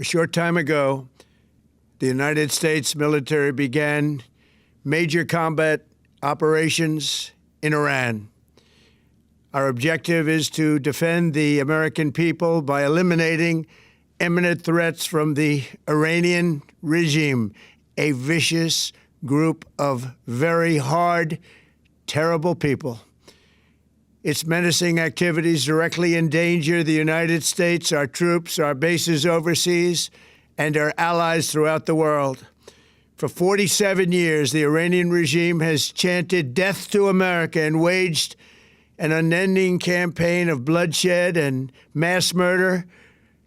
A short time ago, the United States military began major combat operations in Iran. Our objective is to defend the American people by eliminating imminent threats from the Iranian regime, a vicious group of very hard, terrible people. Its menacing activities directly endanger the United States, our troops, our bases overseas, and our allies throughout the world. For 47 years, the Iranian regime has chanted death to America and waged an unending campaign of bloodshed and mass murder,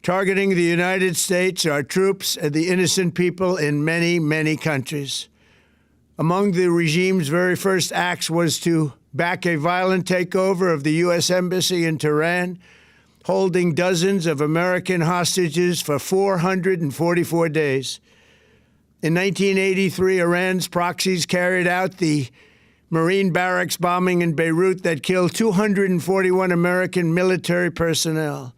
targeting the United States, our troops, and the innocent people in many, many countries. Among the regime's very first acts was to back a violent takeover of the U.S. Embassy in Tehran, holding dozens of American hostages for 444 days. In 1983, Iran's proxies carried out the Marine barracks bombing in Beirut that killed 241 American military personnel.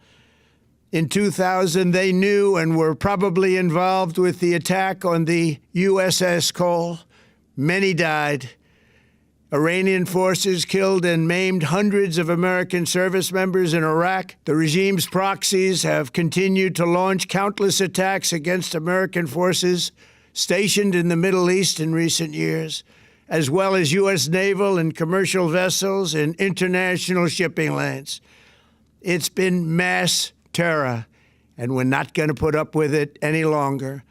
In 2000, they knew and were probably involved with the attack on the USS Cole. Many died. Iranian forces killed and maimed hundreds of American service members in Iraq. The regime's proxies have continued to launch countless attacks against American forces stationed in the Middle East in recent years, as well as U.S. naval and commercial vessels in international shipping lanes. It's been mass terror, and we're not going to put up with it any longer.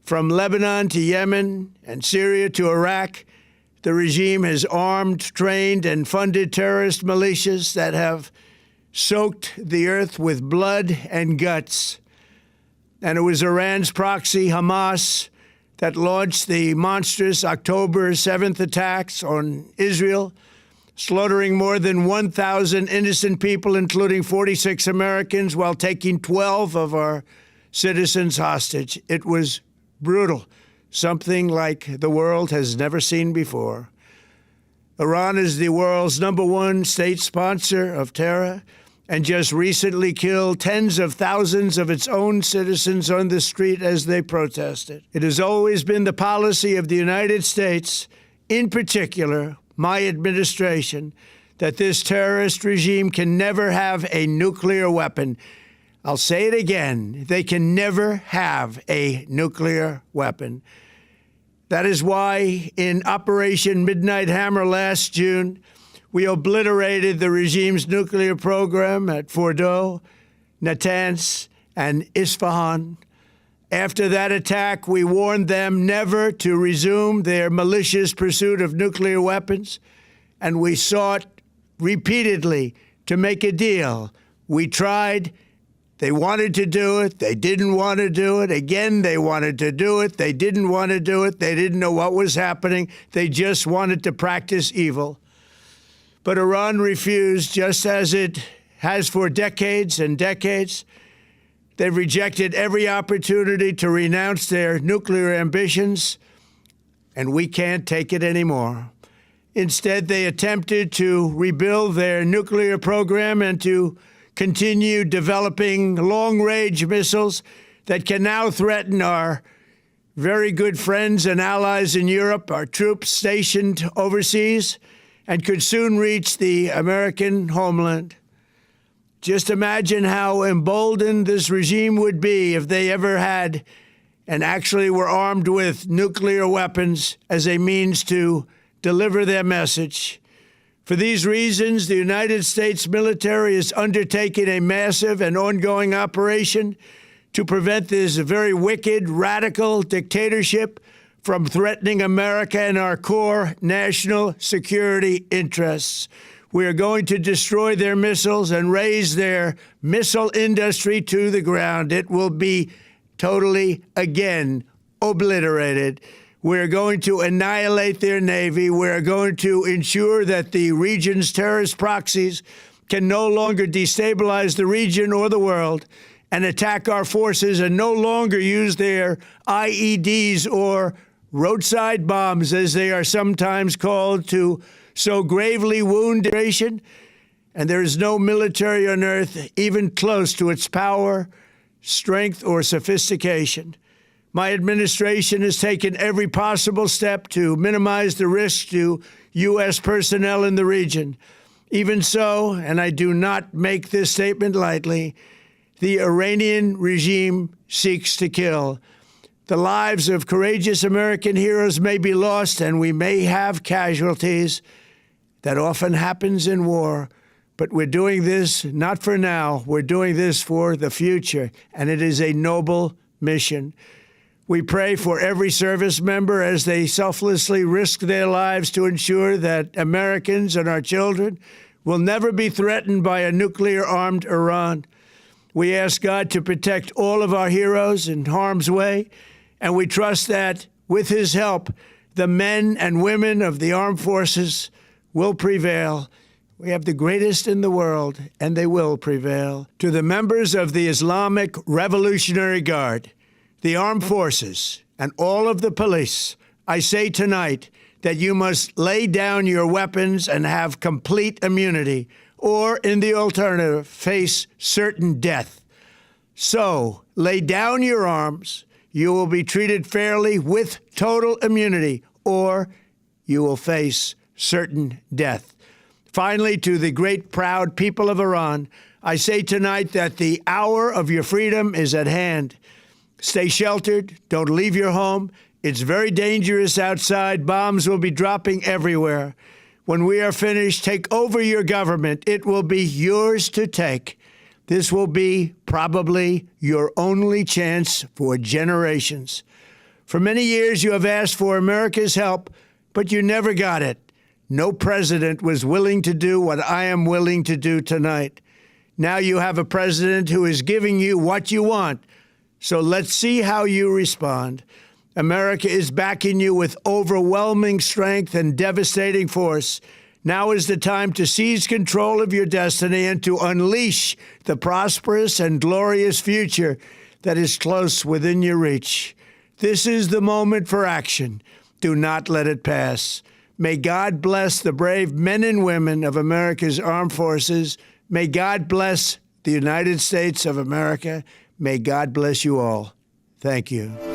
From Lebanon to Yemen and Syria to Iraq, the regime has armed, trained, and funded terrorist militias that have soaked the earth with blood and guts. And it was Iran's proxy, Hamas, that launched the monstrous October 7th attacks on Israel, slaughtering more than 1,000 innocent people, including 46 Americans, while taking 12 of our citizens hostage. It was brutal, something like the world has never seen before. Iran is the world's #1 state sponsor of terror and just recently killed tens of thousands of its own citizens on the street as they protested. It has always been the policy of the United States, in particular, my administration, that this terrorist regime can never have a nuclear weapon. I'll say it again, they can never have a nuclear weapon. That is why in Operation Midnight Hammer last June, we obliterated the regime's nuclear program at Fordow, Natanz, and Isfahan. After that attack, we warned them never to resume their malicious pursuit of nuclear weapons, and we sought repeatedly to make a deal. We tried. They wanted to do it. They didn't want to do it. Again, they wanted to do it. They didn't want to do it. They didn't know what was happening. They just wanted to practice evil. But Iran refused, just as it has for decades and decades. They've rejected every opportunity to renounce their nuclear ambitions, and we can't take it anymore. Instead, they attempted to rebuild their nuclear program and to continue developing long-range missiles that can now threaten our very good friends and allies in Europe, our troops stationed overseas, and could soon reach the American homeland. Just imagine how emboldened this regime would be if they ever had and actually were armed with nuclear weapons as a means to deliver their message. For these reasons, the United States military is undertaking a massive and ongoing operation to prevent this very wicked, radical dictatorship from threatening America and our core national security interests. We are going to destroy their missiles and raise their missile industry to the ground. It will be totally, again, obliterated. We're going to annihilate their Navy. We're going to ensure that the region's terrorist proxies can no longer destabilize the region or the world and attack our forces and no longer use their IEDs or roadside bombs, as they are sometimes called, to so gravely wound the nation. And there is no military on earth even close to its power strength, or sophistication. My administration has taken every possible step to minimize the risk to U.S. personnel in the region. Even so, and I do not make this statement lightly, the Iranian regime seeks to kill. The lives of courageous American heroes may be lost, and we may have casualties. That often happens in war. But we're doing this not for now. We're doing this for the future, and it is a noble mission. We pray for every service member as they selflessly risk their lives to ensure that Americans and our children will never be threatened by a nuclear-armed Iran. We ask God to protect all of our heroes in harm's way, and we trust that, with his help, the men and women of the armed forces will prevail. We have the greatest in the world, and they will prevail. To the members of the Islamic Revolutionary Guard, the armed forces, and all of the police, I say tonight that you must lay down your weapons and have complete immunity, or, in the alternative, face certain death. So, lay down your arms. You will be treated fairly with total immunity, or you will face certain death. Finally, to the great, proud people of Iran, I say tonight that the hour of your freedom is at hand. Stay sheltered. Don't leave your home. It's very dangerous outside. Bombs will be dropping everywhere. When we are finished, take over your government. It will be yours to take. This will be probably your only chance for generations. For many years, you have asked for America's help, but you never got it. No president was willing to do what I am willing to do tonight. Now you have a president who is giving you what you want. So let's see how you respond. America is backing you with overwhelming strength and devastating force. Now is the time to seize control of your destiny and to unleash the prosperous and glorious future that is close within your reach. This is the moment for action. Do not let it pass. May God bless the brave men and women of America's armed forces. May God bless the United States of America. May God bless you all. Thank you.